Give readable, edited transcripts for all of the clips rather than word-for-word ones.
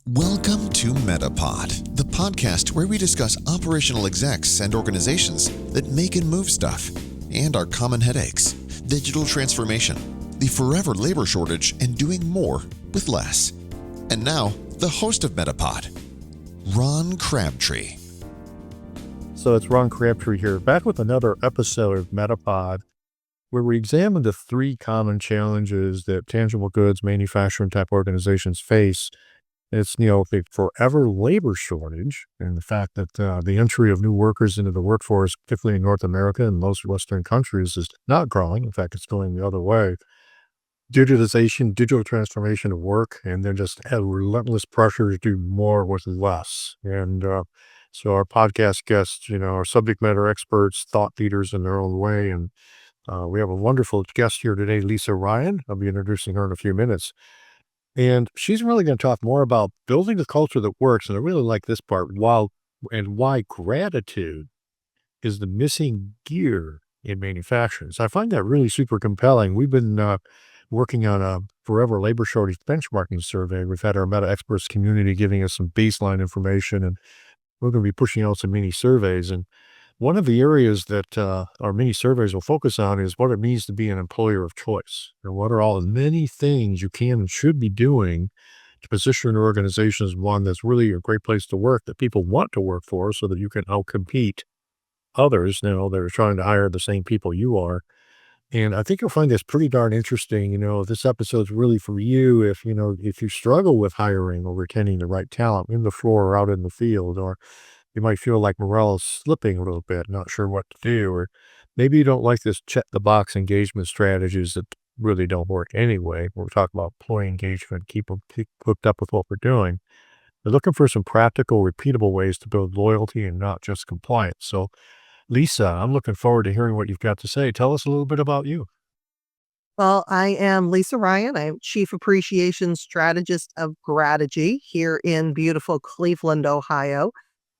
Welcome to MetaPod, the podcast where we discuss operational execs and organizations that make and move stuff, and our common headaches, digital transformation, the forever labor shortage, and doing more with less. And now, the host of MetaPod, Ron Crabtree. So it's Ron Crabtree here, back with another episode of MetaPod, where we examine the three common challenges that tangible goods manufacturing type organizations face. It's, the forever labor shortage and the fact that the entry of new workers into the workforce, particularly in North America and most Western countries, is not growing. In fact, it's going the other way. Digitization, digital transformation of work, and then just have relentless pressure to do more with less. And so our podcast guests, are subject matter experts, thought leaders in their own way. And we have a wonderful guest here today, Lisa Ryan. I'll be introducing her in a few minutes. And she's really going to talk more about building a culture that works. And I really like this part, why gratitude is the missing gear in manufacturing. So I find that really super compelling. We've been working on a forever labor shortage benchmarking survey. We've had our Meta experts community giving us some baseline information, and we're going to be pushing out some mini surveys. And one of the areas that our mini surveys will focus on is what it means to be an employer of choice, and what are all the many things you can and should be doing to position an organization as one that's really a great place to work, that people want to work for, so that you can outcompete others now that are trying to hire the same people you are. And I think you'll find this pretty darn interesting. This episode's really for you if you struggle with hiring or retaining the right talent in the floor or out in the field, or you might feel like morale is slipping a little bit, not sure what to do, or maybe you don't like this check the box engagement strategies that really don't work anyway. We're talking about employee engagement, keep them hooked up with what we're doing. They're looking for some practical, repeatable ways to build loyalty and not just compliance. So, Lisa, I'm looking forward to hearing what you've got to say. Tell us a little bit about you. Well, I am Lisa Ryan. I'm Chief Appreciation Strategist of Grategy here in beautiful Cleveland, Ohio.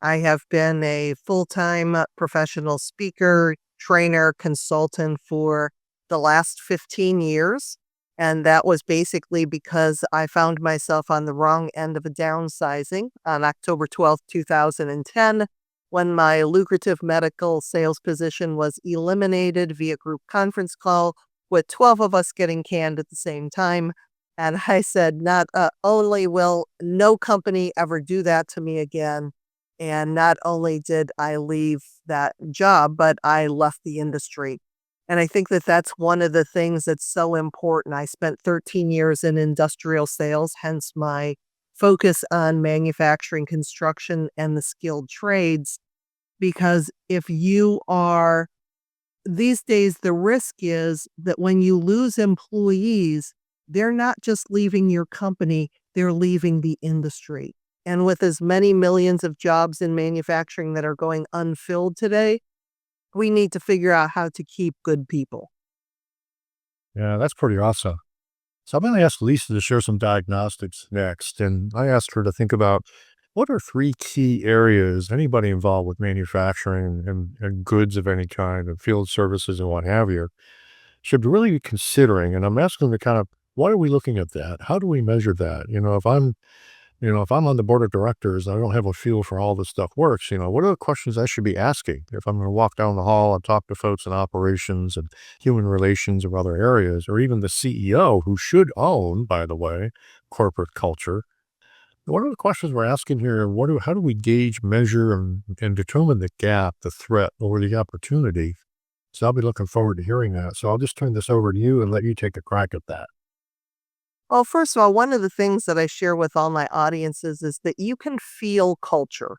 I have been a full-time professional speaker, trainer, consultant for the last 15 years. And that was basically because I found myself on the wrong end of a downsizing on October 12th, 2010, when my lucrative medical sales position was eliminated via group conference call, with 12 of us getting canned at the same time. And I said, not only will no company ever do that to me again, and not only did I leave that job, but I left the industry. And I think that that's one of the things that's so important. I spent 13 years in industrial sales, hence my focus on manufacturing, construction, and the skilled trades. Because if you are these days, the risk is that when you lose employees, they're not just leaving your company, they're leaving the industry. And with as many millions of jobs in manufacturing that are going unfilled today, we need to figure out how to keep good people. Yeah, that's pretty awesome. So I'm going to ask Lisa to share some diagnostics next. And I asked her to think about what are three key areas anybody involved with manufacturing and goods of any kind and field services and what have you should really be considering. And I'm asking them to kind of, why are we looking at that? How do we measure that? If I'm on the board of directors, and I don't have a feel for all this stuff works, what are the questions I should be asking if I'm going to walk down the hall and talk to folks in operations and human relations or other areas, or even the CEO who should own, by the way, corporate culture? What are the questions we're asking here? And how do we gauge, measure, and determine the gap, the threat, or the opportunity? So I'll be looking forward to hearing that. So I'll just turn this over to you and let you take a crack at that. Well, first of all, one of the things that I share with all my audiences is that you can feel culture.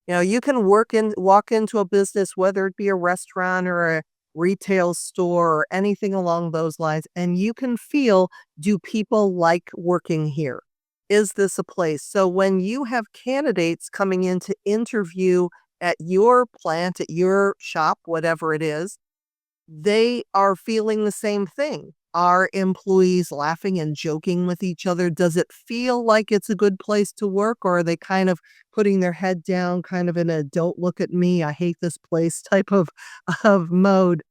You can walk into a business, whether it be a restaurant or a retail store or anything along those lines, and you can feel, do people like working here? Is this a place? So when you have candidates coming in to interview at your plant, at your shop, whatever it is, they are feeling the same thing. Are employees laughing and joking with each other? Does it feel like it's a good place to work, or are they kind of putting their head down, kind of in a "don't look at me, I hate this place" type of mode?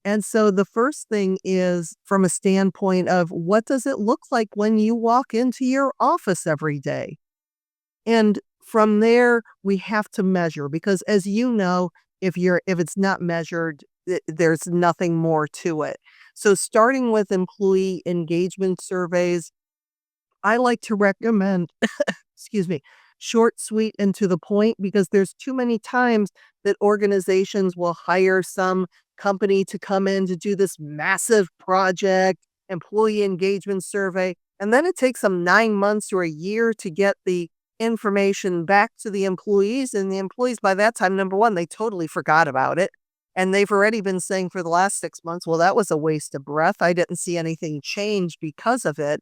And so the first thing is from a standpoint of, what does it look like when you walk into your office every day? And from there, we have to measure because as you know, if it's not measured, there's nothing more to it. So starting with employee engagement surveys, I like to recommend, excuse me, short, sweet, and to the point because there's too many times that organizations will hire some company to come in to do this massive project, employee engagement survey, and then it takes them 9 months or a year to get the information back to the employees. And the employees, by that time, number one, they totally forgot about it. And they've already been saying for the last 6 months, well, that was a waste of breath. I didn't see anything change because of it.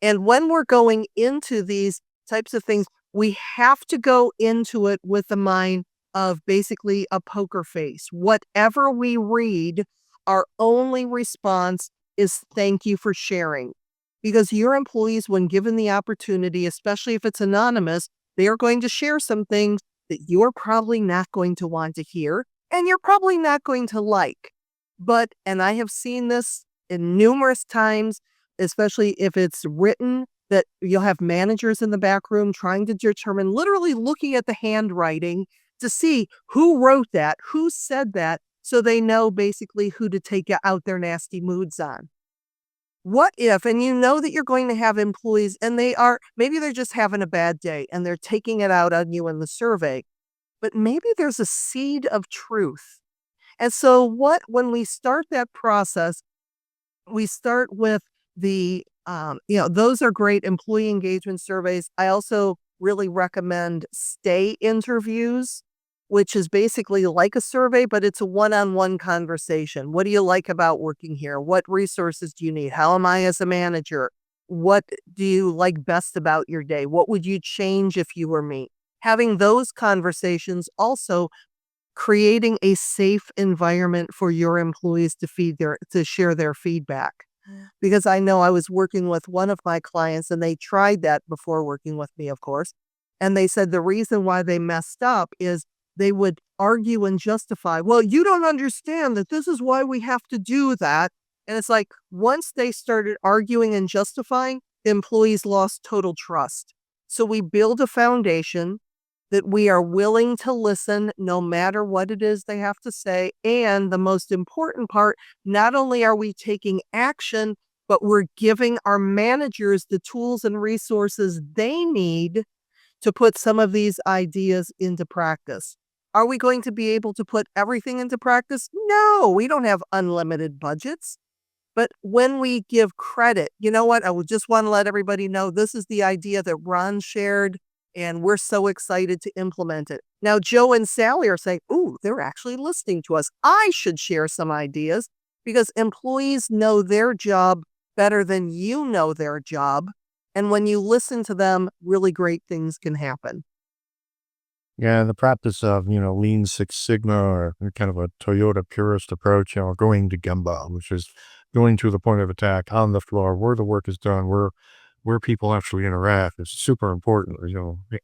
And when we're going into these types of things, we have to go into it with the mind of basically a poker face. Whatever we read, our only response is thank you for sharing. Because your employees, when given the opportunity, especially if it's anonymous, they are going to share some things that you're probably not going to want to hear and you're probably not going to like. But, and I have seen this in numerous times, especially if it's written, that you'll have managers in the back room trying to determine, literally looking at the handwriting to see who wrote that, who said that, so they know basically who to take out their nasty moods on. What if, and you know that you're going to have employees and maybe they're just having a bad day and they're taking it out on you in the survey, but maybe there's a seed of truth. And so when we start that process, we start with those are great employee engagement surveys. I also really recommend stay interviews, which is basically like a survey, but it's a one-on-one conversation. What do you like about working here? What resources do you need? How am I as a manager? What do you like best about your day? What would you change if you were me? Having those conversations, also creating a safe environment for your employees to share their feedback. Because I know I was working with one of my clients and they tried that before working with me, of course. And they said the reason why they messed up is they would argue and justify, well, you don't understand that this is why we have to do that. And it's like once they started arguing and justifying, the employees lost total trust. So we build a foundation that we are willing to listen no matter what it is they have to say. And the most important part, not only are we taking action, but we're giving our managers the tools and resources they need to put some of these ideas into practice. Are we going to be able to put everything into practice? No, we don't have unlimited budgets. But when we give credit, you know what? I would just want to let everybody know this is the idea that Ron shared, and we're so excited to implement it. Now, Joe and Sally are saying, ooh, they're actually listening to us. I should share some ideas because employees know their job better than you know their job. And when you listen to them, really great things can happen. Yeah, the practice of, Lean Six Sigma or kind of a Toyota purist approach, going to Gemba, which is going to the point of attack on the floor where the work is done, where people actually interact is super important,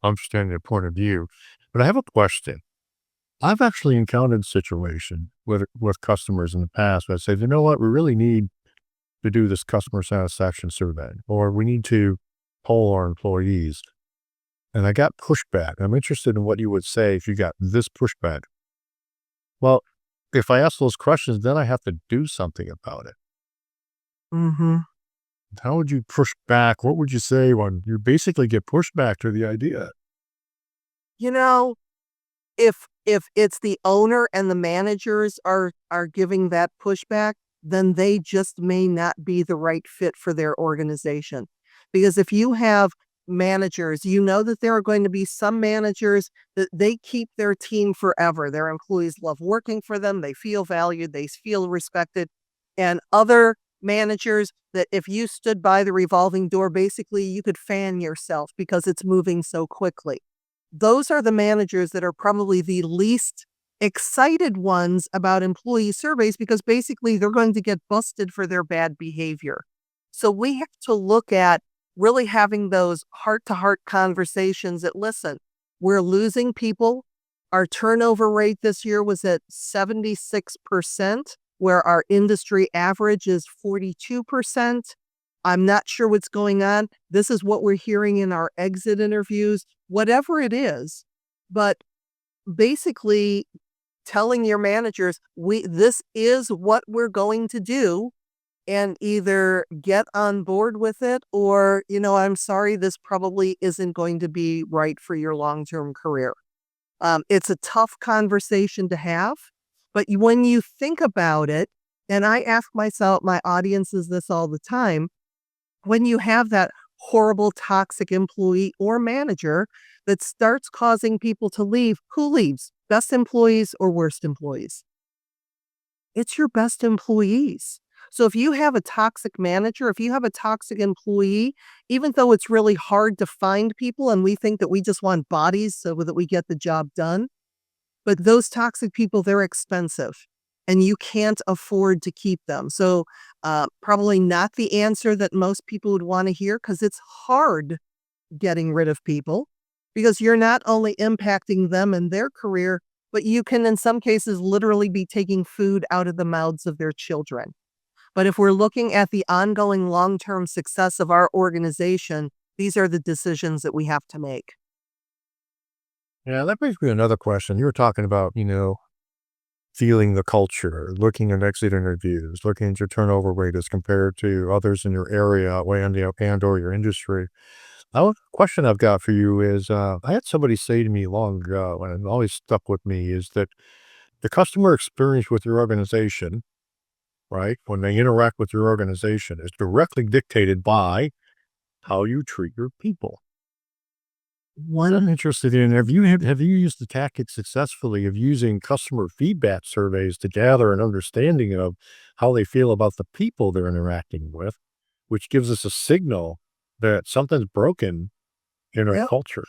understanding the point of view. But I have a question. I've actually encountered a situation with customers in the past where I say, you know what, we really need to do this customer satisfaction survey, or we need to poll our employees. And I got pushback. I'm interested in what you would say if you got this pushback. Well, if I ask those questions, then I have to do something about it. Mm-hmm. How would you push back? What would you say when you basically get pushback to the idea? You know, if it's the owner and the managers are giving that pushback, then they just may not be the right fit for their organization. Because if you have managers, you know that there are going to be some managers that they keep their team forever. Their employees love working for them, they feel valued, they feel respected. And other managers that if you stood by the revolving door, basically you could fan yourself because it's moving so quickly. Those are the managers that are probably the least excited ones about employee surveys because basically they're going to get busted for their bad behavior. So we have to look at really having those heart-to-heart conversations that, listen, we're losing people. Our turnover rate this year was at 76%, where our industry average is 42%. I'm not sure what's going on. This is what we're hearing in our exit interviews, whatever it is. But basically telling your managers, this is what we're going to do, and either get on board with it or, I'm sorry, this probably isn't going to be right for your long-term career. It's a tough conversation to have, but when you think about it, and I ask my audiences this all the time, when you have that horrible, toxic employee or manager that starts causing people to leave, who leaves? Best employees or worst employees? It's your best employees. So if you have a toxic manager, if you have a toxic employee, even though it's really hard to find people and we think that we just want bodies so that we get the job done, but those toxic people, they're expensive and you can't afford to keep them. So probably not the answer that most people would want to hear, because it's hard getting rid of people, because you're not only impacting them and their career, but you can, in some cases, literally be taking food out of the mouths of their children. But if we're looking at the ongoing long-term success of our organization, these are the decisions that we have to make. Yeah, that brings me to another question. You were talking about, feeling the culture, looking at exit interviews, looking at your turnover rate as compared to others in your area and or your industry. A question I've got for you is, I had somebody say to me long ago, and it always stuck with me, is that the customer experience with your organization, right, when they interact with your organization, is directly dictated by how you treat your people. What I'm interested in, have you used the tactic successfully of using customer feedback surveys to gather an understanding of how they feel about the people they're interacting with, which gives us a signal that something's broken in a Yep. culture?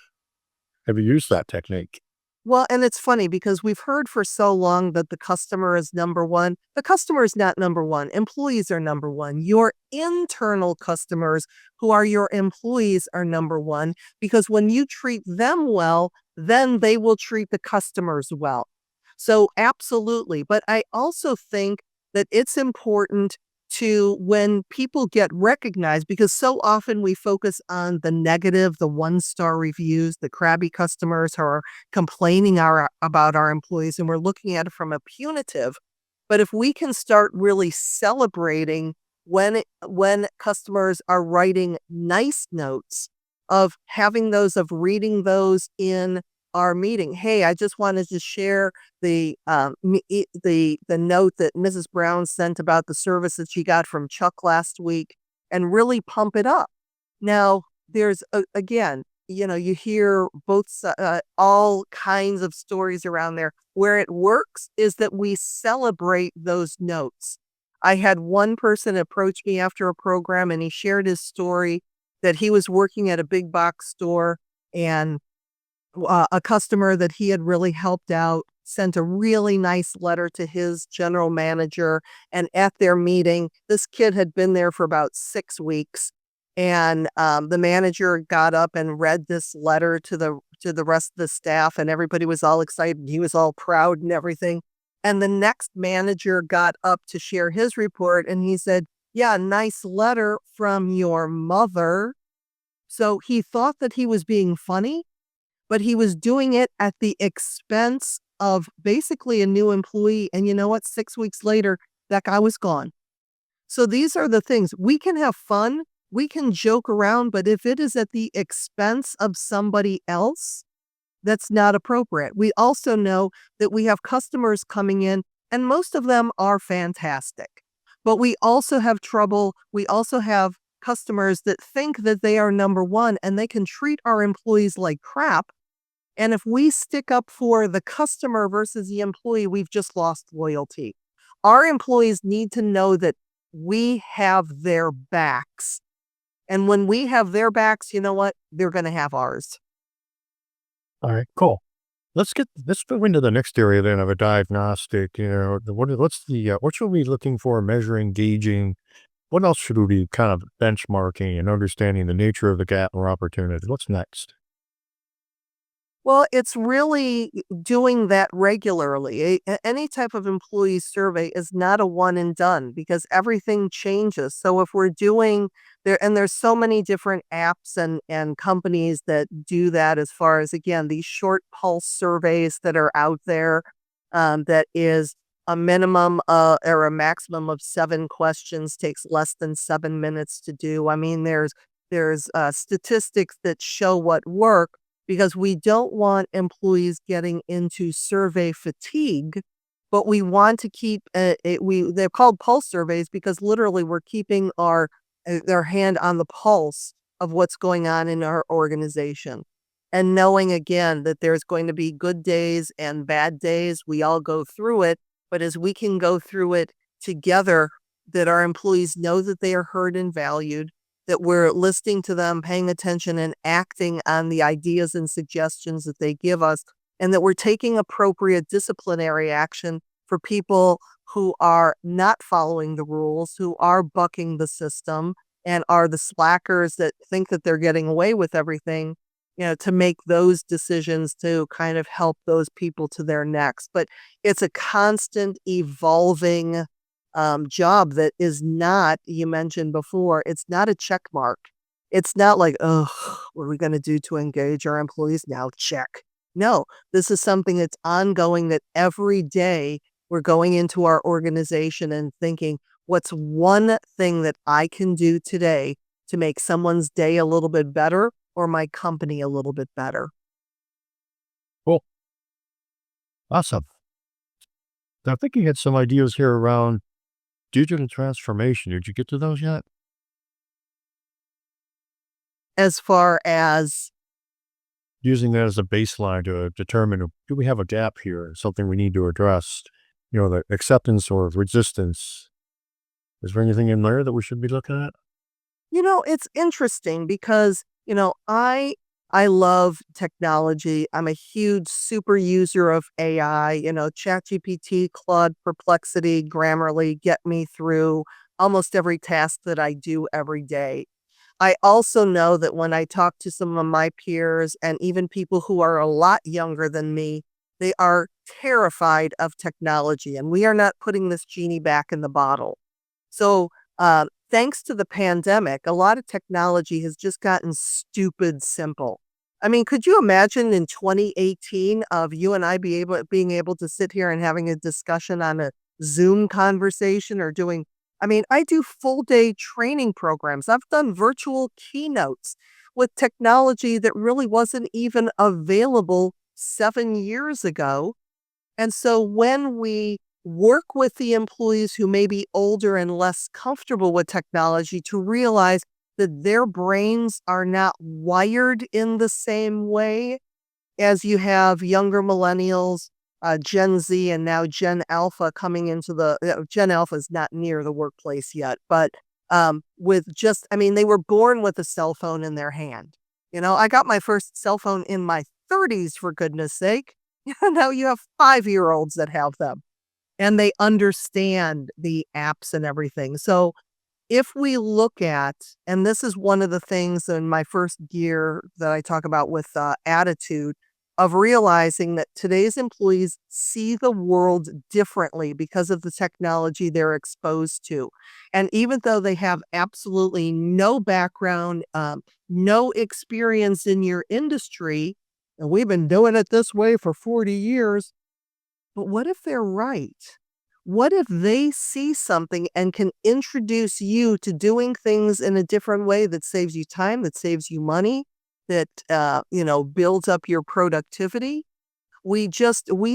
Have you used that technique? Well, and it's funny because we've heard for so long that the customer is number one. The customer is not number one. Employees are number one. Your internal customers, who are your employees, are number one, because when you treat them well, then they will treat the customers well. So, absolutely. But I also think that it's important to, when people get recognized, because so often we focus on the negative, the one-star reviews, the crabby customers who are complaining about our employees, and we're looking at it from a punitive. But if we can start really celebrating when customers are writing nice notes, of having those, of reading those in our meeting. Hey, I just wanted to share the note that Mrs. Brown sent about the service that she got from Chuck last week, and really pump it up. Now, there's again, you hear all kinds of stories around there. Where it works is that we celebrate those notes. I had one person approach me after a program, and he shared his story that he was working at a big box store, and a customer that he had really helped out sent a really nice letter to his general manager. And at their meeting, this kid had been there for about 6 weeks. And the manager got up and read this letter to the rest of the staff, and everybody was all excited. He was all proud and everything. And the next manager got up to share his report, and he said, "Yeah, nice letter from your mother." So he thought that he was being funny, but he was doing it at the expense of basically a new employee. And you know what? 6 weeks later, that guy was gone. So these are the things. We can have fun, we can joke around, but if it is at the expense of somebody else, that's not appropriate. We also know that we have customers coming in, and most of them are fantastic. But we also have customers that think that they are number one, and they can treat our employees like crap. And if we stick up for the customer versus the employee, we've just lost loyalty. Our employees need to know that we have their backs. And when we have their backs, you know what? They're going to have ours. All right, cool. Let's go into the next area then of a diagnostic. What should we be looking for, measuring, gauging? What else should we be kind of benchmarking and understanding the nature of the gap or opportunity? What's next? Well, it's really doing that regularly. Any type of employee survey is not a one and done because everything changes. So if we're doing there, and there's so many different apps and companies that do that as far as, again, these short pulse surveys that are out there, that is a minimum or a maximum of 7 questions, takes less than 7 minutes to do. I mean, there's statistics that show what work because we don't want employees getting into survey fatigue, but we want to keep they're called pulse surveys because literally we're keeping their hand on the pulse of what's going on in our organization. And knowing again that there's going to be good days and bad days, we all go through it, but as we can go through it together, that our employees know that they are heard and valued, that we're listening to them, paying attention, and acting on the ideas and suggestions that they give us, and that we're taking appropriate disciplinary action for people who are not following the rules, who are bucking the system, and are the slackers that think that they're getting away with everything, to make those decisions to kind of help those people to their next. But it's a constant evolving job that is not, you mentioned before, it's not a check mark. It's not like, oh, what are we going to do to engage our employees now? Check. No, this is something that's ongoing that every day we're going into our organization and thinking, what's one thing that I can do today to make someone's day a little bit better or my company a little bit better? Cool. Awesome. I think you had some ideas here around digital transformation. Did you get to those yet? As far as, Using that as a baseline to determine, do we have a gap here, something we need to address? The acceptance or resistance. Is there anything in there that we should be looking at? it's interesting because, I love technology. I'm a huge super user of AI, ChatGPT, Claude, Perplexity, Grammarly get me through almost every task that I do every day. I also know that when I talk to some of my peers and even people who are a lot younger than me, they are terrified of technology, and we are not putting this genie back in the bottle. So, thanks to the pandemic, a lot of technology has just gotten stupid simple. I mean, could you imagine in 2018 of you and I being able to sit here and having a discussion on a Zoom conversation or doing, I mean, I do full day training programs. I've done virtual keynotes with technology that really wasn't even available 7 years ago. And so when we work with the employees who may be older and less comfortable with technology to realize that their brains are not wired in the same way as you have younger millennials, Gen Z, and now Gen Alpha coming into Gen Alpha is not near the workplace yet, but I mean, they were born with a cell phone in their hand. I got my first cell phone in my 30s, for goodness sake. Now you have 5-year-olds that have them and they understand the apps and everything. So if we look at, and this is one of the things in my first gear that I talk about with attitude, of realizing that today's employees see the world differently because of the technology they're exposed to. And even though they have absolutely no background, no experience in your industry, and we've been doing it this way for 40 years, but what if they're right? What if they see something and can introduce you to doing things in a different way that saves you time, that saves you money, that builds up your productivity? We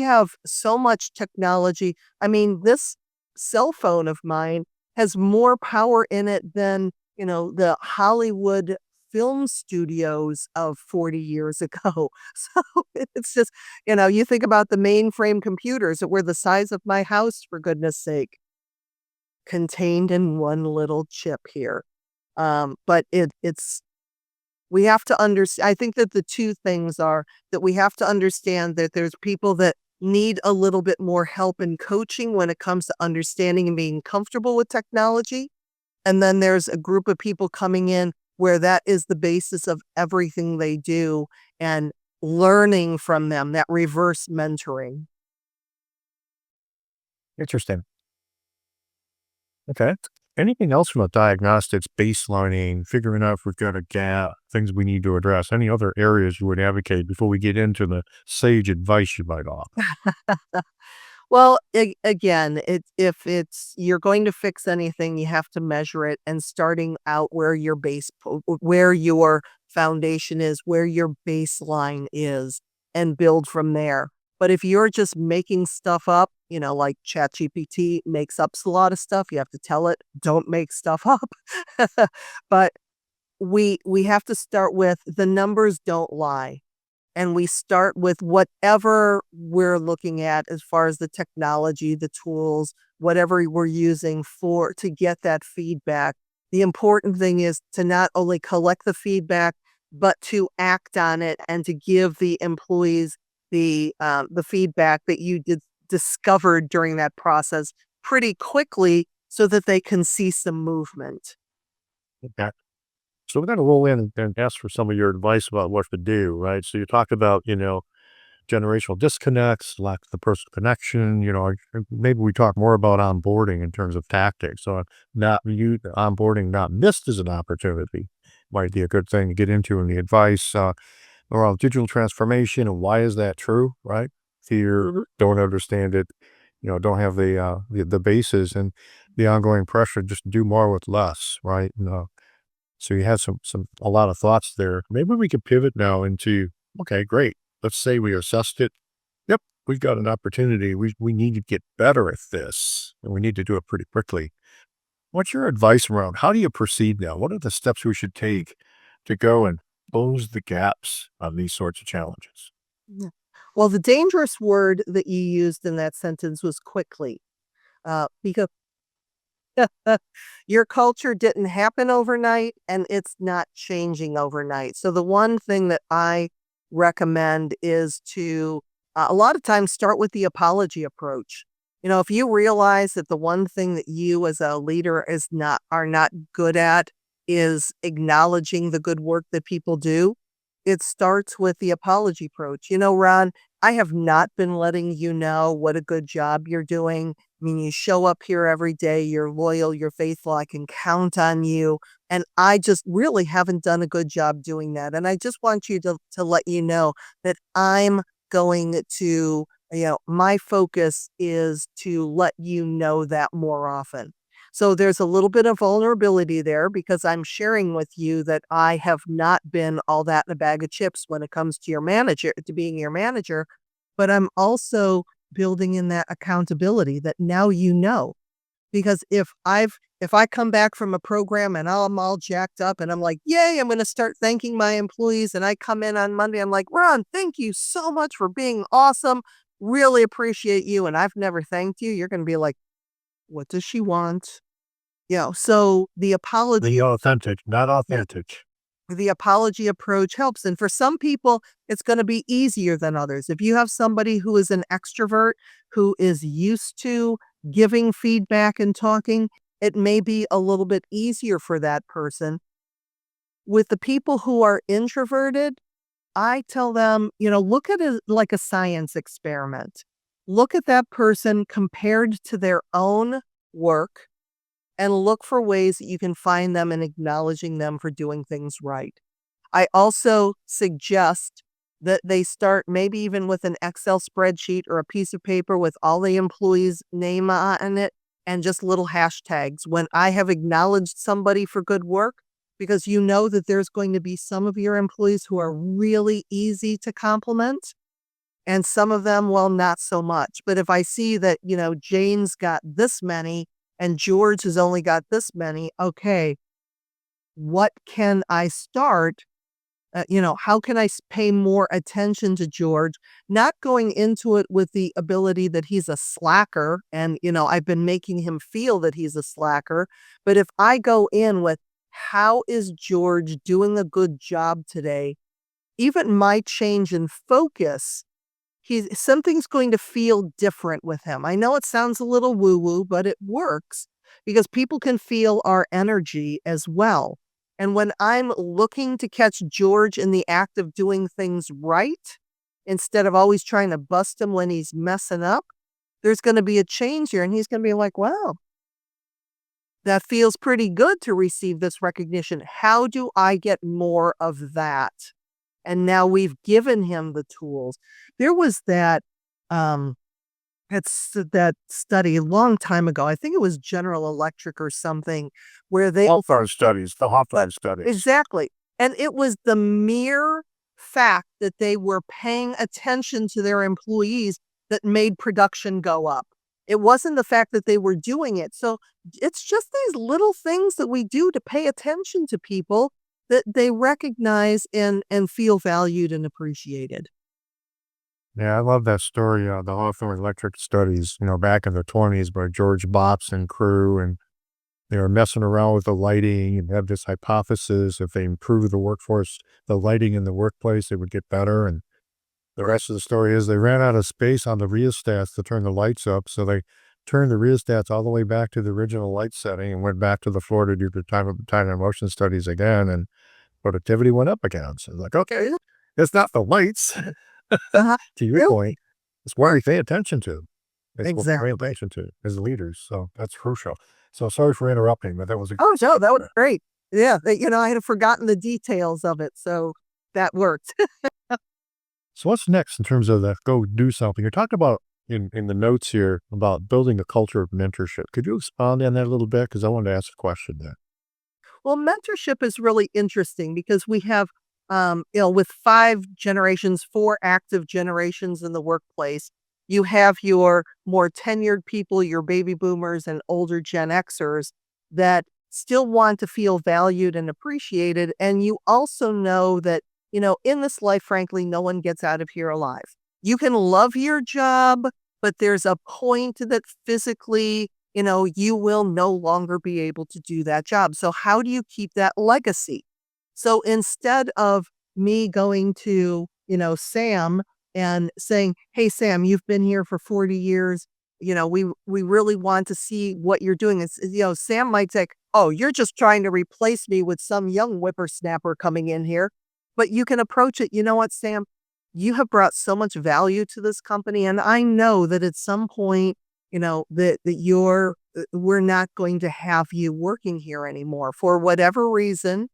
have so much technology. I mean, this cell phone of mine has more power in it than, the Hollywood film studios of 40 years ago. So it's just, you think about the mainframe computers that were the size of my house, for goodness sake, contained in one little chip here. But it's we have to understand. I think that the two things are that we have to understand that there's people that need a little bit more help and coaching when it comes to understanding and being comfortable with technology. And then there's a group of people coming in where that is the basis of everything they do. And learning from them, that reverse mentoring. Interesting. Okay. Anything else from a diagnostics, baselining, figuring out if we've got a gap, things we need to address? Any other areas you would advocate before we get into the sage advice you might offer? Well, again, if it's you're going to fix anything, you have to measure it and starting out where your where your foundation is, where your baseline is, and build from there. But if you're just making stuff up, like ChatGPT makes up a lot of stuff, you have to tell it, don't make stuff up. But we have to start with the numbers don't lie, and we start with whatever we're looking at as far as the technology, the tools, whatever we're using for to get that feedback. The important thing is to not only collect the feedback, but to act on it and to give the employees the feedback that you discovered during that process pretty quickly so that they can see some movement. Okay. So we're going to roll in and ask for some of your advice about what to do, right? So you talked about, generational disconnects, lack of the personal connection, maybe we talk more about onboarding in terms of tactics. So not you onboarding not missed as an opportunity might be a good thing to get into in the advice around digital transformation and why is that true, right? Fear, Mhm. don't understand it, don't have the basis and the ongoing pressure just do more with less, right? So you have a lot of thoughts there. Maybe we could pivot now into, okay, great. Let's say we assessed it. Yep, we've got an opportunity. We need to get better at this, and we need to do it pretty quickly. What's your advice around how do you proceed now? What are the steps we should take to go and close the gaps on these sorts of challenges? Yeah. Well, the dangerous word that you used in that sentence was quickly, because your culture didn't happen overnight and it's not changing overnight. So the one thing that I recommend is to a lot of times start with the apology approach. If you realize that the one thing that you as a leader are not good at is acknowledging the good work that people do, it starts with the apology approach. Ron, I have not been letting you know what a good job you're doing. I mean, you show up here every day, you're loyal, you're faithful, I can count on you. And I just really haven't done a good job doing that. And I just want you to let you know that I'm going to, my focus is to let you know that more often. So there's a little bit of vulnerability there because I'm sharing with you that I have not been all that in a bag of chips when it comes to being your manager, but I'm also building in that accountability that now you know. Because if I come back from a program and I'm all jacked up and I'm like, yay, I'm going to start thanking my employees. And I come in on Monday, I'm like, Ron, thank you so much for being awesome. Really appreciate you. And I've never thanked you. You're going to be like, what does she want? So The authentic, not authentic. the apology approach helps. And for some people, it's going to be easier than others. If you have somebody who is an extrovert, who is used to giving feedback and talking, it may be a little bit easier for that person. With the people who are introverted, I tell them, look at it like a science experiment. Look at that person compared to their own work and look for ways that you can find them and acknowledging them for doing things right. I also suggest that they start maybe even with an Excel spreadsheet or a piece of paper with all the employees' name on it and just little hashtags. When I have acknowledged somebody for good work, because you know that there's going to be some of your employees who are really easy to compliment and some of them, well, not so much. But if I see that, Jane's got this many and George has only got this many, okay, what can I start? How can pay more attention to George? Not going into it with the ability that he's a slacker and, I've been making him feel that he's a slacker. But if I go in with, how is George doing a good job today? Even my change in focus, something's going to feel different with him. I know it sounds a little woo-woo, but it works because people can feel our energy as well. And when I'm looking to catch George in the act of doing things right, instead of always trying to bust him when he's messing up, there's going to be a change here. And he's going to be like, wow, that feels pretty good to receive this recognition. How do I get more of that? And now we've given him the tools. There was um, that study a long time ago. I think it was General Electric or something, where they Hawthorne studies, the Hawthorne but studies. exactly. And it was the mere fact that they were paying attention to their employees that made production go up. It wasn't the fact that they were doing it. So it's just these little things that we do to pay attention to people that they recognize and feel valued and appreciated. Yeah, I love that story, the Hawthorne Electric studies, back in the 20s by George Bops and crew, and they were messing around with the lighting and have this hypothesis if they improve the workforce, the lighting in the workplace, it would get better. And the rest of the story is they ran out of space on the rheostats to turn the lights up, so they turned the rheostats all the way back to the original light setting and went back to the floor to do the time and motion studies again, and productivity went up again. So it's like, okay, it's not the lights. Uh-huh. To your Yep. point, it's what we pay attention to. It's what we pay Exactly. attention to as leaders. So that's crucial. So sorry for interrupting, but that was a Oh, no, that was great. Yeah, I had forgotten the details of it, so that worked. So what's next in terms of the go do something? You're talking about in the notes here about building a culture of mentorship. Could you expand on that a little bit? Because I wanted to ask a question there. Well, mentorship is really interesting because we have, with 5 generations, 4 active generations in the workplace, you have your more tenured people, your baby boomers and older Gen Xers that still want to feel valued and appreciated. And you also know that, in this life, frankly, no one gets out of here alive. You can love your job, but there's a point that physically you will no longer be able to do that job. So how do you keep that legacy? So instead of me going to, Sam and saying, "Hey Sam, you've been here for 40 years. We really want to see what you're doing." Sam might say, "Oh, you're just trying to replace me with some young whippersnapper coming in here." But you can approach it, "You know what, Sam? You have brought so much value to this company, and I know that at some point that we're not going to have you working here anymore for whatever reason.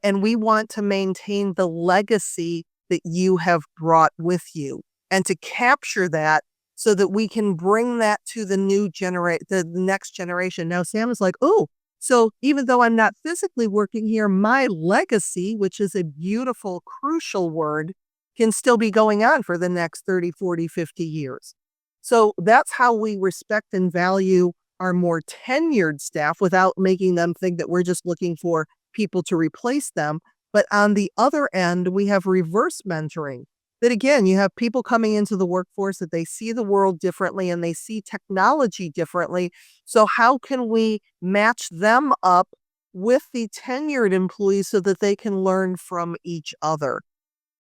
And we want to maintain the legacy that you have brought with you and to capture that so that we can bring that to the next generation." Now, Sam is like, "Oh, so even though I'm not physically working here, my legacy, which is a beautiful, crucial word, can still be going on for the next 30, 40, 50 years." So that's how we respect and value our more tenured staff without making them think that we're just looking for people to replace them. But on the other end, we have reverse mentoring. That again, you have people coming into the workforce that they see the world differently and they see technology differently. So, how can we match them up with the tenured employees so that they can learn from each other?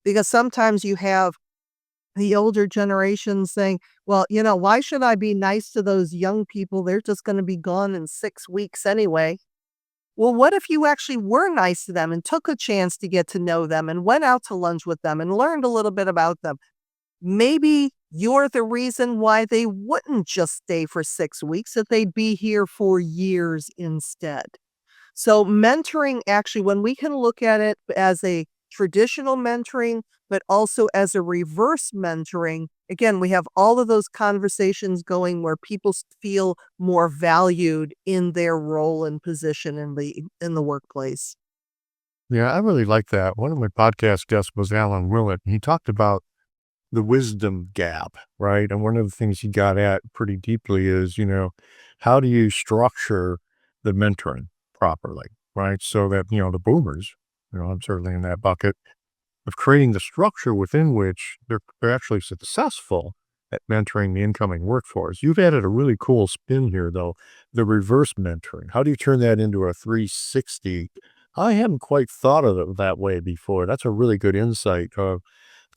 Because sometimes you have the older generation saying, "Well, why should I be nice to those young people? They're just going to be gone in 6 weeks anyway." Well, what if you actually were nice to them and took a chance to get to know them and went out to lunch with them and learned a little bit about them? Maybe you're the reason why they wouldn't just stay for 6 weeks, that they'd be here for years instead. So mentoring actually, when we can look at it as a traditional mentoring, but also as a reverse mentoring, again, we have all of those conversations going where people feel more valued in their role and position in the workplace. Yeah, I really like that. One of my podcast guests was Alan Willett. And he talked about the wisdom gap, right? And one of the things he got at pretty deeply is, how do you structure the mentoring properly, right? So that, the boomers, I'm certainly in that bucket, of creating the structure within which they're actually successful at mentoring the incoming workforce. You've added a really cool spin here, though, the reverse mentoring. How do you turn that into a 360? I hadn't quite thought of it that way before. That's a really good insight.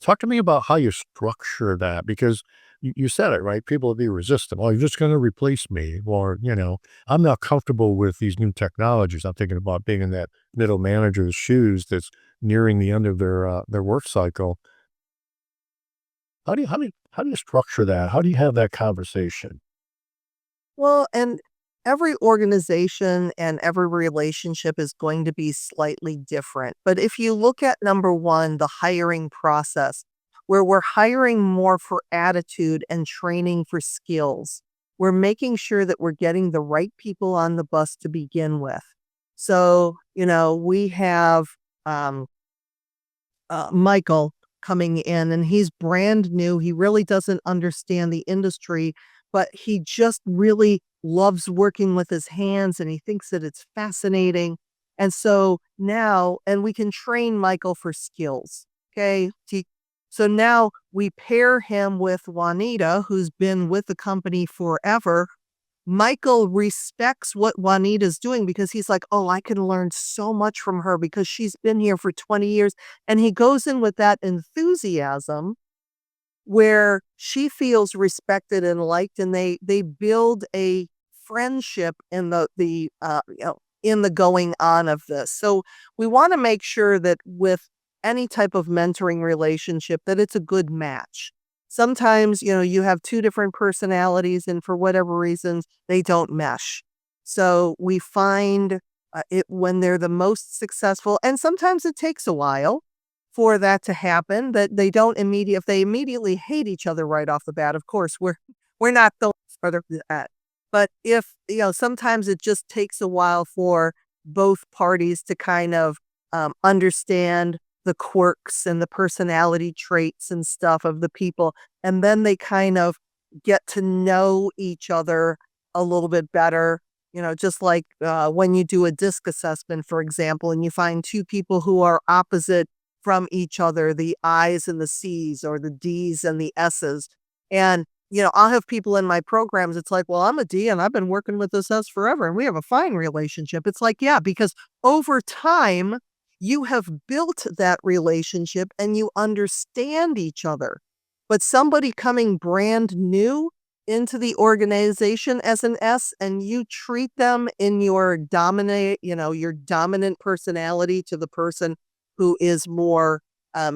Talk to me about how you structure that, because you said it, right? People will be resistant. Oh, you're just going to replace me. Or, I'm not comfortable with these new technologies. I'm thinking about being in that middle manager's shoes that's nearing the end of their work cycle. How do you structure that? How do you have that conversation? Well, and every organization and every relationship is going to be slightly different. But if you look at number one, the hiring process, where we're hiring more for attitude and training for skills, we're making sure that we're getting the right people on the bus to begin with. So, we have um, Michael coming in, and he's brand new. He really doesn't understand the industry, but he just really loves working with his hands and he thinks that it's fascinating. And so now, and we can train Michael for skills. Okay. So now we pair him with Juanita, who's been with the company forever. Michael respects what Juanita's doing because he's like, "Oh, I can learn so much from her because she's been here for 20 years." And he goes in with that enthusiasm where she feels respected and liked, and they build a friendship in in the going on of this. So we want to make sure that with any type of mentoring relationship that it's a good match. Sometimes, you have two different personalities and for whatever reasons they don't mesh. So we find it when they're the most successful, and sometimes it takes a while for that to happen, that they don't immediately if they immediately hate each other right off the bat, of course, we're not going further than that. But if, sometimes it just takes a while for both parties to kind of understand the quirks and the personality traits and stuff of the people. And then they kind of get to know each other a little bit better. Just like when you do a disc assessment, for example, and you find two people who are opposite from each other, the I's and the C's or the D's and the S's. And, I'll have people in my programs. It's like, well, I'm a D and I've been working with this S forever and we have a fine relationship. It's like, yeah, because over time you have built that relationship and you understand each other. But somebody coming brand new into the organization as an S and you treat them in your dominant personality to the person who is more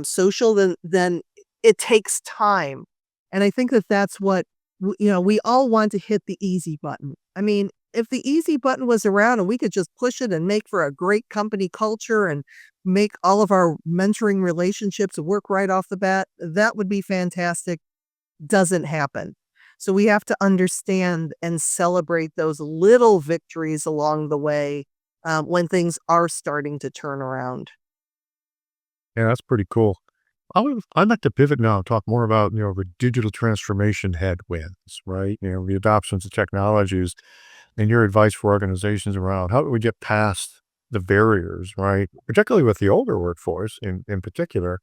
social, then it takes time. And I think that that's what, we all want to hit the easy button. I mean, if the easy button was around and we could just push it and make for a great company culture and make all of our mentoring relationships work right off the bat, that would be fantastic. Doesn't happen. So we have to understand and celebrate those little victories along the way when things are starting to turn around. Yeah, that's pretty cool. I'd like to pivot now and talk more about, the digital transformation headwinds, right? The adoptions of technologies and your advice for organizations around how do we get past the barriers, right? Particularly with the older workforce in particular.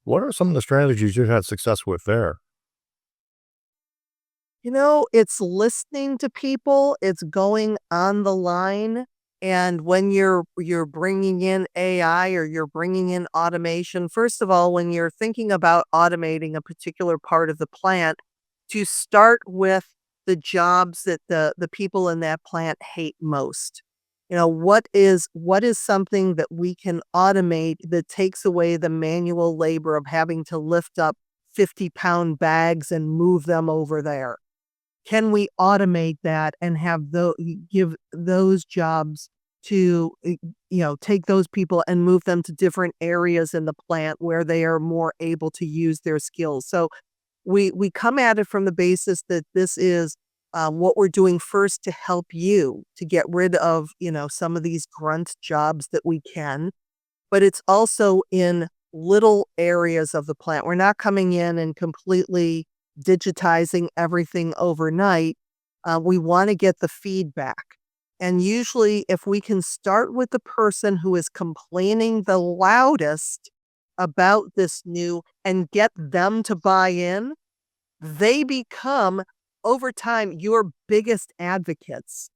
What are some of the strategies you've had success with there? It's listening to people, it's going on the line, and when you're bringing in AI or you're bringing in automation, first of all, when you're thinking about automating a particular part of the plant, to start with the jobs that the people in that plant hate most. What is something that we can automate that takes away the manual labor of having to lift up 50-pound bags and move them over there? Can we automate that and give those jobs to, take those people and move them to different areas in the plant where they are more able to use their skills? So we come at it from the basis that this is what we're doing first to help you to get rid of, some of these grunt jobs that we can, but it's also in little areas of the plant. We're not coming in and completely digitizing everything overnight. We want to get the feedback. And usually, if we can start with the person who is complaining the loudest about this new and get them to buy in, they become, over time, your biggest advocates.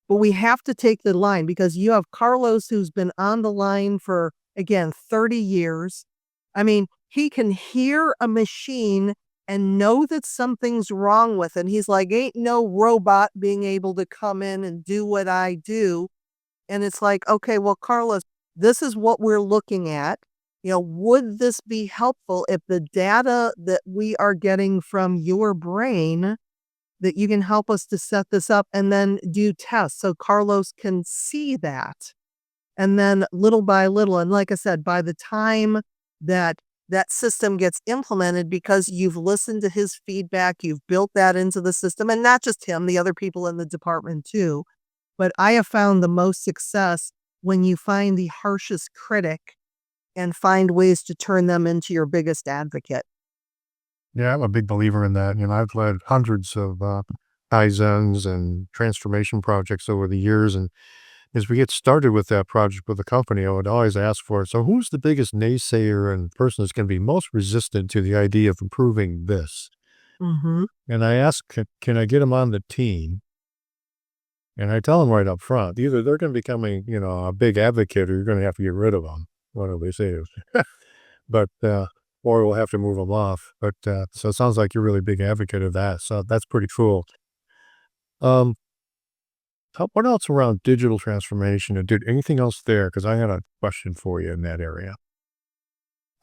But we have to take the line because you have Carlos who's been on the line for, again, 30 years. I mean, he can hear a machine and know that something's wrong with it. And he's like, ain't no robot being able to come in and do what I do. And it's like, okay, well, Carlos, this is what we're looking at. Would this be helpful if the data that we are getting from your brain, that you can help us to set this up and then do tests so Carlos can see that? And then little by little, and like I said, by the time that that system gets implemented, because you've listened to his feedback, you've built that into the system, and not just him, the other people in the department too. But I have found the most success when you find the harshest critic and find ways to turn them into your biggest advocate. Yeah, I'm a big believer in that. I've led hundreds of Kaizens and transformation projects over the years. And as we get started with that project with the company, I would always ask for, so who's the biggest naysayer and person that's going to be most resistant to the idea of improving this? Mhm. And I ask, can I get them on the team? And I tell them right up front, either they're going to become a big advocate or you're going to have to get rid of them. What do they say? But, or we'll have to move them off. But, so it sounds like you're a really big advocate of that. So that's pretty cool. Um, what else around digital transformation? And did anything else there? Because I had a question for you in that area.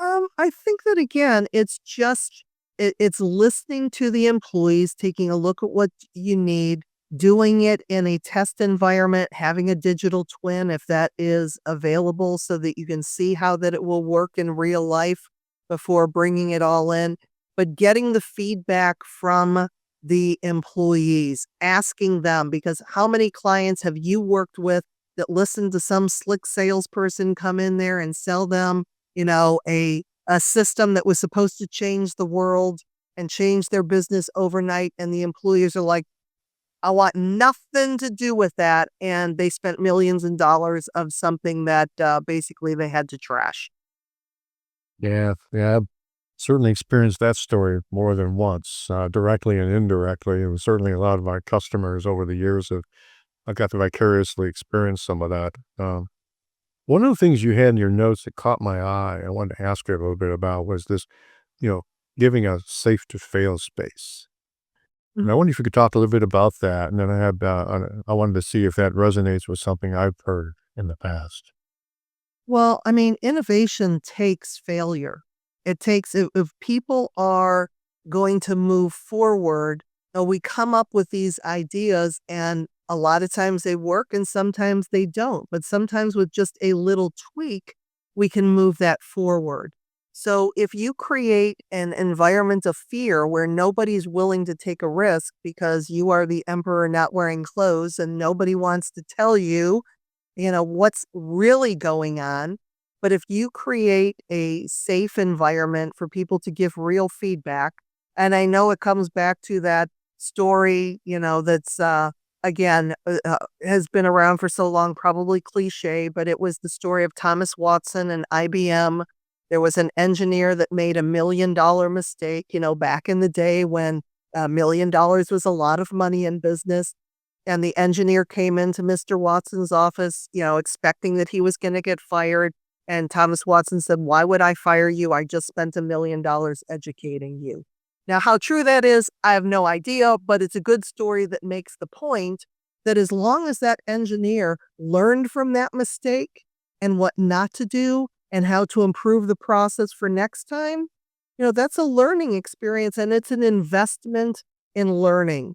I think that again, it's listening to the employees, taking a look at what you need, doing it in a test environment, having a digital twin if that is available so that you can see how that it will work in real life before bringing it all in, but getting the feedback from the employees, asking them, because how many clients have you worked with that listened to some slick salesperson come in there and sell them, a system that was supposed to change the world and change their business overnight, and the employees are like, I want nothing to do with that, and they spent millions and dollars of something that, basically they had to trash. Yeah, yeah, I've certainly experienced that story more than once, directly and indirectly. And certainly a lot of my customers over the years have I got to vicariously experience some of that. One of the things you had in your notes that caught my eye, I wanted to ask you a little bit about was this, you know, giving a safe to fail space. And I wonder if you could talk a little bit about that. And then I wanted to see if that resonates with something I've heard in the past. Well, I mean, innovation takes failure. It takes if people are going to move forward, we come up with these ideas and a lot of times they work and sometimes they don't. But sometimes with just a little tweak, we can move that forward. So if you create an environment of fear where nobody's willing to take a risk because you are the emperor not wearing clothes and nobody wants to tell you what's really going on. But if you create a safe environment for people to give real feedback, and I know it comes back to that story, that's again has been around for so long, probably cliche, but it was the story of Thomas Watson and IBM. There was an engineer that made $1 million mistake, back in the day when $1 million was a lot of money in business, and the engineer came into Mr. Watson's office, expecting that he was going to get fired. And Thomas Watson said, why would I fire you? I just spent $1 million educating you. Now, how true that is, I have no idea, but it's a good story that makes the point that as long as that engineer learned from that mistake and what not to do and how to improve the process for next time, that's a learning experience and it's an investment in learning.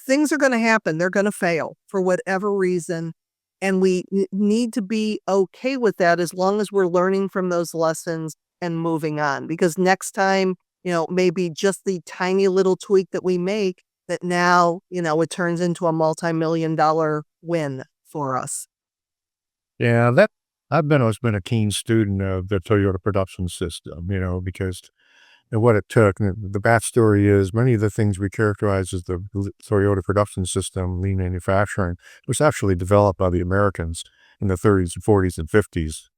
Things are going to happen. They're going to fail for whatever reason. And we need to be okay with that as long as we're learning from those lessons and moving on. Because next time, maybe just the tiny little tweak that we make that now, it turns into a multi-million-dollar win for us. Yeah, I've always been a keen student of the Toyota production system, because and what it took. And the backstory is many of the things we characterize as the Toyota production system, lean manufacturing, was actually developed by the Americans in the 30s and 40s and 50s,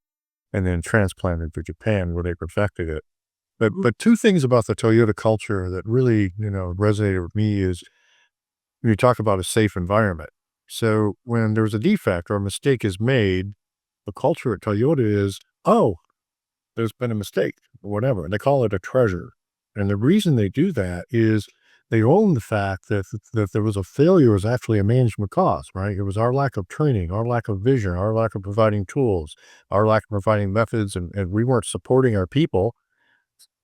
and then transplanted to Japan where they perfected it. But Mhm. but two things about the Toyota culture that really resonated with me is when you talk about a safe environment. So when there's a defect or a mistake is made, the culture at Toyota is, oh, there's been a mistake or whatever. And they call it a treasure. And the reason they do that is they own the fact that there was a failure was actually a management cause, right? It was our lack of training, our lack of vision, our lack of providing tools, our lack of providing methods, and we weren't supporting our people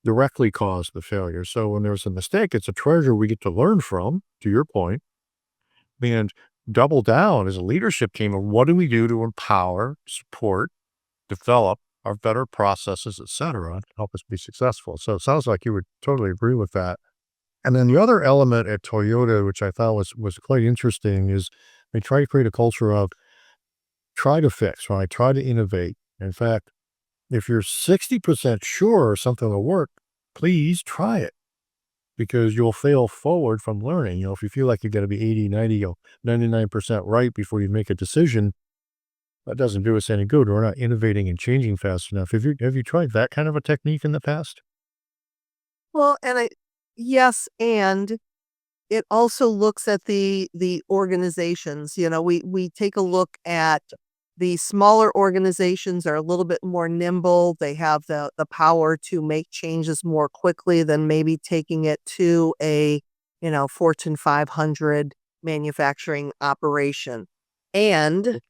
directly caused the failure. So when there's a mistake, it's a treasure we get to learn from, to your point, and double down as a leadership team of what do we do to empower, support, develop our better processes, et cetera, to help us be successful. So it sounds like you would totally agree with that. And then the other element at Toyota, which I thought was quite interesting, is they try to create a culture of try to fix, right? Try to innovate. In fact, if you're 60% sure something will work, please try it because you'll fail forward from learning. If you feel like you got to be 80, 90, 99% right before you make a decision, that doesn't do us any good. We're not innovating and changing fast enough. Have you tried that kind of a technique in the past? Well, yes, and it also looks at the organizations. We take a look at the smaller organizations are a little bit more nimble. They have the power to make changes more quickly than maybe taking it to a, Fortune 500 manufacturing operation. And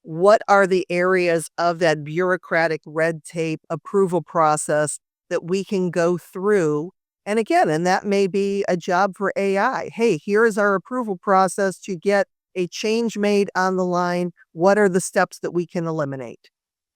what are the areas of that bureaucratic red tape approval process that we can go through? And again, and that may be a job for AI. Hey, here's our approval process to get a change made on the line. What are the steps that we can eliminate?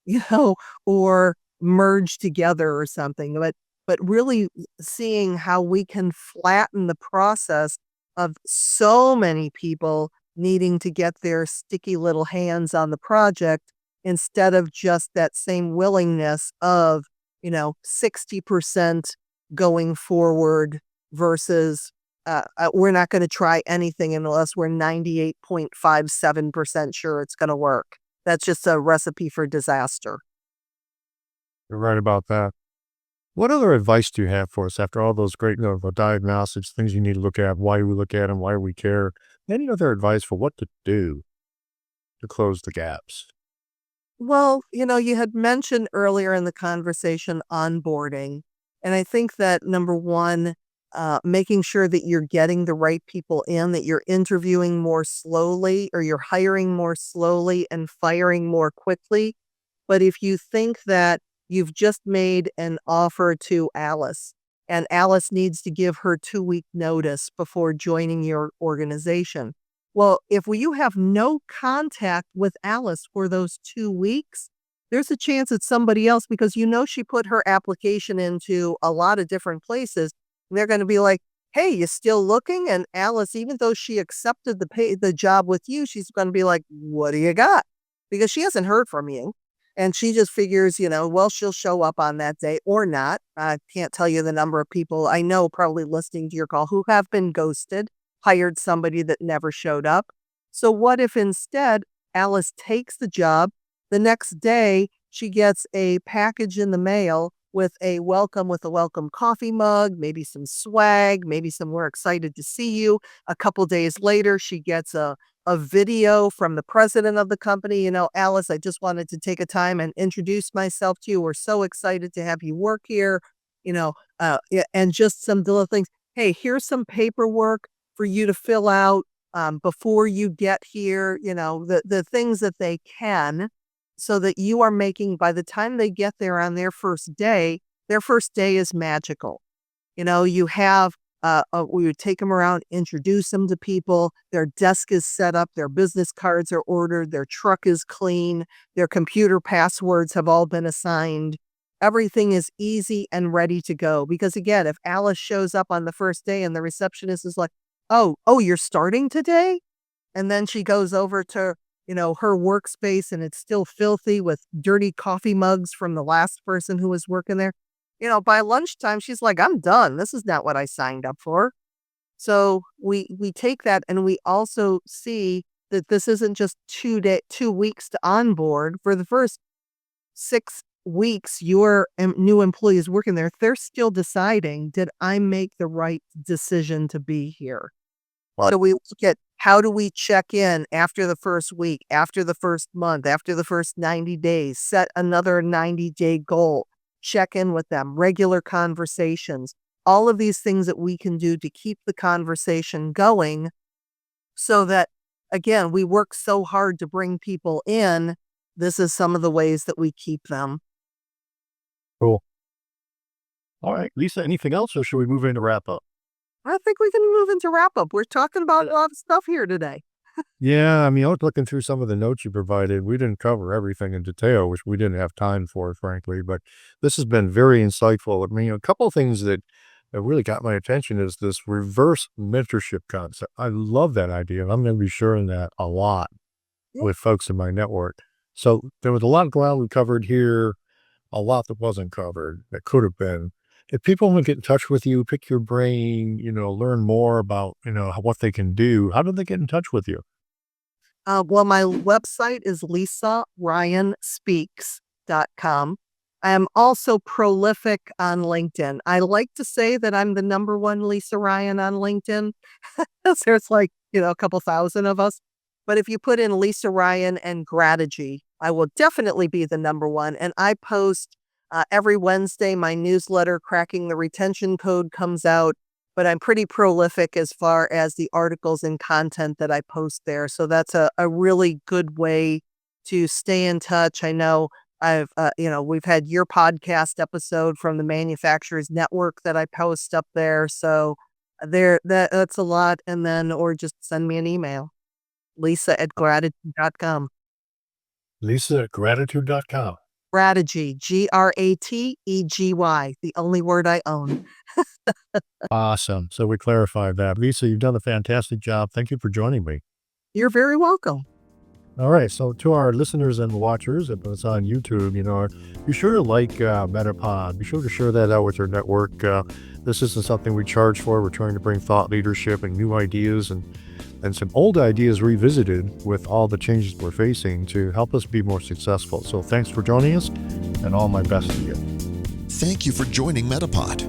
You know, or merge together or something. But really seeing how we can flatten the process of so many people needing to get their sticky little hands on the project instead of just that same willingness of, 60% going forward versus we're not going to try anything unless we're 98.57% sure it's going to work. That's just a recipe for disaster. You're right about that. What other advice do you have for us after all those great, the diagnostics, things you need to look at, why we look at them, why we care? Any other advice for what to do to close the gaps? Well, you had mentioned earlier in the conversation onboarding. And I think that number one, making sure that you're getting the right people in, that you're interviewing more slowly or you're hiring more slowly and firing more quickly. But if you think that you've just made an offer to Alice and Alice needs to give her 2-week notice before joining your organization, well, if you have no contact with Alice for those 2 weeks, there's a chance it's somebody else because she put her application into a lot of different places. And they're going to be like, "Hey, you still looking?" And Alice, even though she accepted the job with you, she's going to be like, "What do you got?" Because she hasn't heard from you. And she just figures, well, she'll show up on that day or not. I can't tell you the number of people I know probably listening to your call who have been ghosted, hired somebody that never showed up. So what if instead Alice takes the job? The next day, she gets a package in the mail with a welcome coffee mug, maybe some swag, maybe some "we're excited to see you." A couple days later, she gets a video from the president of the company. "Alice, I just wanted to take a time and introduce myself to you. We're so excited to have you work here." Yeah, and just some little things. "Hey, here's some paperwork for you to fill out before you get here." The things that they can, so that you are making, by the time they get there on their first day is magical. You have, we would take them around, introduce them to people. Their desk is set up. Their business cards are ordered. Their truck is clean. Their computer passwords have all been assigned. Everything is easy and ready to go. Because again, if Alice shows up on the first day and the receptionist is like, "Oh, you're starting today?" And then she goes over to, her workspace and it's still filthy with dirty coffee mugs from the last person who was working there. By lunchtime, she's like, "I'm done. This is not what I signed up for." So we take that and we also see that this isn't just 2 weeks to onboard. For the first 6 weeks, your new employee is working there. They're still deciding, did I make the right decision to be here? So we look at how do we check in after the first week, after the first month, after the first 90 days, set another 90-day goal, check in with them, regular conversations. all of these things that we can do to keep the conversation going so that, again, we work so hard to bring people in. This is some of the ways that we keep them. Cool. All right, Lisa, anything else, or should we move into wrap up? I think we can move into wrap up. We're talking about a lot of stuff here today. Yeah, I mean, I was looking through some of the notes you provided. We didn't cover everything in detail, which we didn't have time for, frankly, but this has been very insightful. I mean, a couple of things that really got my attention is this reverse mentorship concept. I love that idea, and I'm going to be sharing that a lot Yeah. with folks in my network. So there was a lot of ground we covered here, a lot that wasn't covered that could have been. If people want to get in touch with you, pick your brain, learn more about, what they can do, how do they get in touch with you? Well, my website is lisaryanspeaks.com. I am also prolific on LinkedIn. I like to say that I'm the number one Lisa Ryan on LinkedIn. There's like, a couple thousand of us. But if you put in Lisa Ryan and Grategy, I will definitely be the number one. And I post every Wednesday. My newsletter, Cracking the Retention Code, comes out. But I'm pretty prolific as far as the articles and content that I post there. So that's a really good way to stay in touch. I know we've had your podcast episode from the Manufacturers Network that I post up there. So that's a lot. And then, or just send me an email, lisa@gratitude.com. Lisa@gratitude.com. Grategy, Grategyy, the only word I own. Awesome. So we clarified that. Lisa, you've done a fantastic job. Thank you for joining me. You're very welcome. All right. So to our listeners and watchers, if it's on YouTube, be sure to like MetaPod. Be sure to share that out with your network. This isn't something we charge for. We're trying to bring thought leadership and new ideas and some old ideas revisited with all the changes we're facing to help us be more successful. So thanks for joining us, and all my best to you. Thank you for joining MetaPod.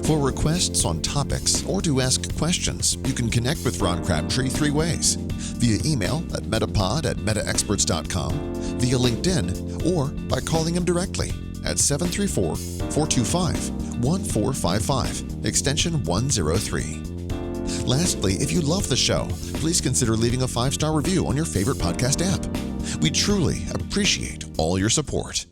For requests on topics or to ask questions, you can connect with Ron Crabtree 3 ways: via email at metapod@metaexperts.com, via LinkedIn, or by calling him directly at 734-425-1455, extension 103. Lastly, if you love the show, please consider leaving a 5-star review on your favorite podcast app. We truly appreciate all your support.